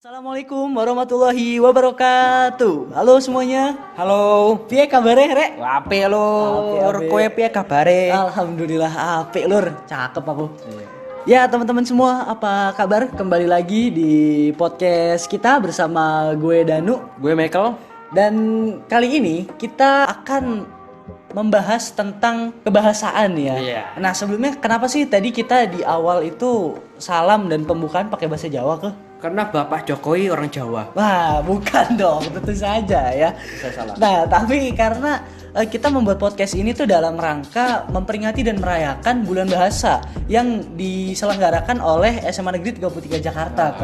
Assalamualaikum warahmatullahi wabarakatuh. Halo semuanya. Halo, Piye kabare, Rek? apik lho. Apik. Kowe piye kabare? Alhamdulillah apik, Lur. Cakep aku. Ya, teman-teman semua, apa kabar? Kembali lagi di podcast kita bersama gue Danu. Gue Michael. Dan kali ini kita akan membahas tentang kebahasaan ya. Iya. Nah, sebelumnya kenapa sih tadi kita di awal itu salam dan pembukaan pakai bahasa Jawa ke? Karena Bapak Jokowi orang Jawa. Wah, bukan dong, tentu saja ya. Saya salah. Nah, tapi karena kita membuat podcast ini tuh dalam rangka memperingati dan merayakan Bulan Bahasa yang diselenggarakan oleh SMA Negeri 33 Jakarta,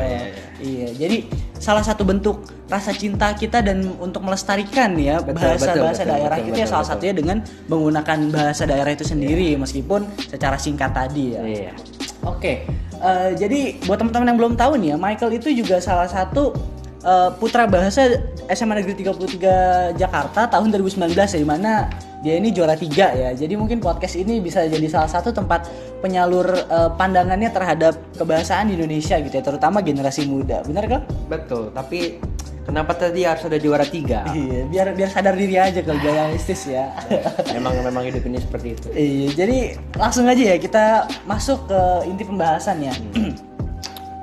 Iya, jadi salah satu bentuk rasa cinta kita dan untuk melestarikan ya bahasa-bahasa daerah kita ya salah satunya dengan menggunakan bahasa daerah itu sendiri meskipun secara singkat tadi ya. Iya. Oke, jadi buat teman-teman yang belum tahu nih ya, Michael itu juga salah satu putra bahasa SMA Negeri 33 Jakarta tahun 2019 ya, di mana dia ini juara 3 ya. Jadi mungkin podcast ini bisa jadi salah satu tempat penyalur pandangannya terhadap kebahasaan di Indonesia gitu ya, terutama generasi muda. Benar kan? Betul, tapi kenapa tadi harus ada juara 3? Iya, biar sadar diri aja kalau realistis ya. Memang hidup ini seperti itu. Iya, jadi langsung aja ya kita masuk ke inti pembahasan ya.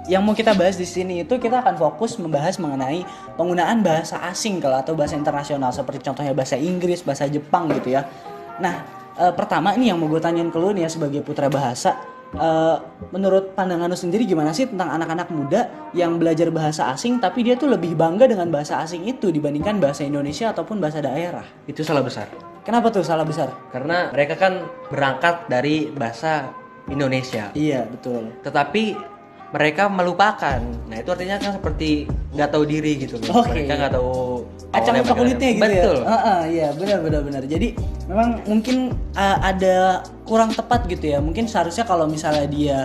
Yang mau kita bahas di sini itu kita akan fokus membahas mengenai penggunaan bahasa asing kalau atau bahasa internasional seperti contohnya bahasa Inggris, bahasa Jepang gitu ya. Nah, pertama ini yang mau gue tanyain ke lu nih ya sebagai putra bahasa. Menurut pandangan lu sendiri gimana sih tentang anak-anak muda yang belajar bahasa asing tapi dia tuh lebih bangga dengan bahasa asing itu dibandingkan bahasa Indonesia ataupun bahasa daerah? Itu salah besar. Kenapa tuh salah besar? Karena mereka kan berangkat dari bahasa Indonesia. Iya, betul. Tetapi mereka melupakan. Nah, itu artinya kan seperti nggak tahu diri gitu loh. Oke. Mereka nggak tahu Acang awalnya lupa kulitnya gitu Betul. ya. Iya, benar. Jadi memang mungkin ada kurang tepat gitu ya. Mungkin seharusnya kalau misalnya dia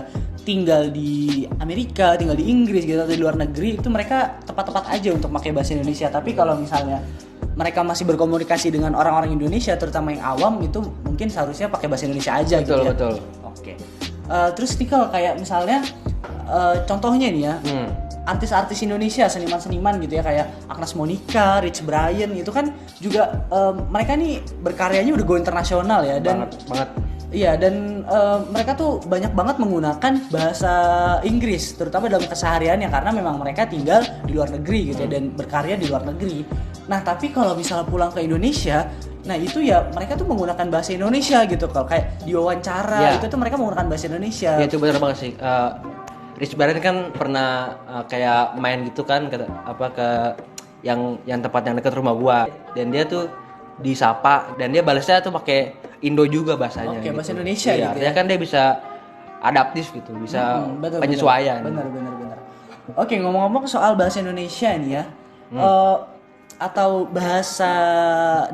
tinggal di Amerika, tinggal di Inggris gitu atau di luar negeri itu mereka tepat-tepat aja untuk pakai bahasa Indonesia. Tapi kalau misalnya mereka masih berkomunikasi dengan orang-orang Indonesia terutama yang awam itu mungkin seharusnya pakai bahasa Indonesia aja gitu ya. Betul. Oke. Terus nih kalau kayak misalnya contohnya nih ya, artis-artis Indonesia, seniman-seniman gitu ya kayak Agnes Monica, Rich Brian itu kan juga mereka nih berkaryanya udah go internasional ya dan banget. Iya dan mereka tuh banyak banget menggunakan bahasa Inggris terutama dalam kesehariannya karena memang mereka tinggal di luar negeri gitu ya dan berkarya di luar negeri. Nah tapi kalau misalnya pulang ke Indonesia, nah itu ya mereka tuh menggunakan bahasa Indonesia gitu kalau kayak diwawancara itu tuh mereka menggunakan bahasa Indonesia. Ya itu benar banget sih. Rich Brian kan pernah kayak main gitu kan ke yang tempat yang dekat rumah gua dan dia tuh disapa dan dia balasnya tuh pakai Indo juga bahasanya. Oke, gitu. bahasa Indonesia iya, gitu artinya ya. kan dia bisa adaptif gitu, bisa Bener, penyesuaian. Benar. Oke, ngomong-ngomong soal bahasa Indonesia nih ya. Atau bahasa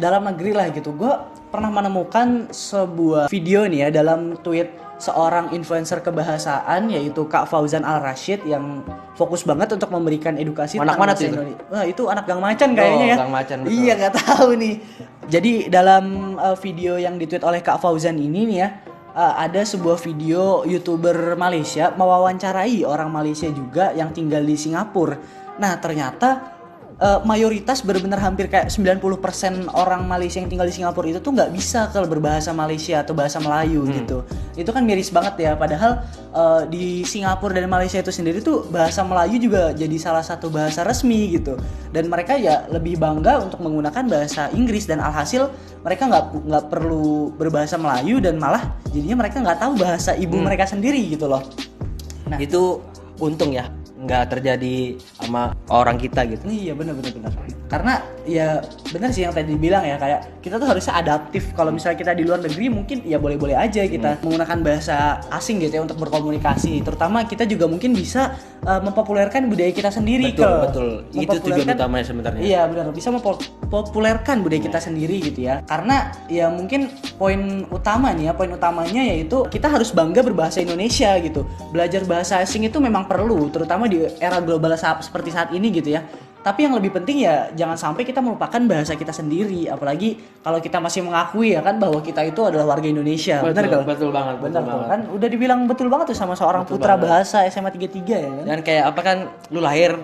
dalam negeri lah gitu. Gue pernah menemukan sebuah video nih ya dalam tweet seorang influencer kebahasaan yaitu Kak Fauzan Al-Rashid yang fokus banget untuk memberikan edukasi Anak tentang mana bahasa tuh itu? Indonesia. Wah, itu anak Gang Macan kayaknya ya. Gang Macan, betul. Iya, nggak tahu nih. Jadi dalam video yang ditweet oleh Kak Fauzan ini nih ya, ada sebuah video YouTuber Malaysia mewawancarai orang Malaysia juga yang tinggal di Singapura. Nah, ternyata mayoritas benar-benar hampir kayak 90% orang Malaysia yang tinggal di Singapura itu tuh nggak bisa kalau berbahasa Malaysia atau bahasa Melayu gitu. Itu kan miris banget ya. Padahal di Singapura dan Malaysia itu sendiri tuh bahasa Melayu juga jadi salah satu bahasa resmi gitu. Dan mereka ya lebih bangga untuk menggunakan bahasa Inggris dan alhasil mereka nggak perlu berbahasa Melayu dan malah jadinya mereka nggak tahu bahasa ibu mereka sendiri gitu loh. Nah, itu untung ya nggak terjadi sama orang kita gitu. Iya benar. Karena ya benar sih yang tadi dibilang ya kayak kita tuh harusnya adaptif. Kalau misalnya kita di luar negeri mungkin ya boleh-boleh aja kita menggunakan bahasa asing gitu ya untuk berkomunikasi. Terutama kita juga mungkin bisa mempopulerkan budaya kita sendiri. Betul. Itu tujuan utamanya sebenarnya. Iya benar, bisa mempopulerkan budaya kita sendiri gitu ya. Karena ya mungkin poin utamanya yaitu kita harus bangga berbahasa Indonesia gitu. Belajar bahasa asing itu memang perlu, terutama di era global seperti saat ini gitu ya. Tapi yang lebih penting ya jangan sampai kita melupakan bahasa kita sendiri, apalagi kalau kita masih mengakui ya kan bahwa kita itu adalah warga Indonesia. Benar kan? Betul banget. Kan udah dibilang betul banget tuh sama seorang putra bahasa SMA 33 ya kan. Dan kayak apa kan lu lahir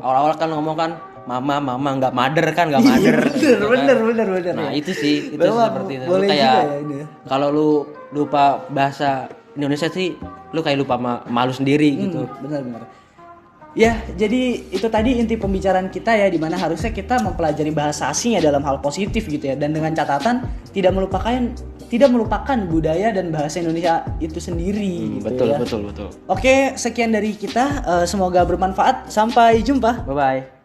awal-awal kan ngomong kan mama nggak mader kan, nggak mader. Bener, gitu bener, kan. bener, bener. Nah ya. itu sih, itu Memang seperti itu. Lu boleh kayak juga ya ini. kalau lu lupa bahasa Indonesia sih, lu kayak lupa malu sendiri gitu. Benar-benar. Ya, jadi itu tadi inti pembicaraan kita ya, dimana harusnya kita mempelajari bahasa asing ya dalam hal positif gitu ya, dan dengan catatan tidak melupakan budaya dan bahasa Indonesia itu sendiri gitu Betul, ya. betul. Oke, sekian dari kita. Semoga bermanfaat. Sampai jumpa. Bye bye.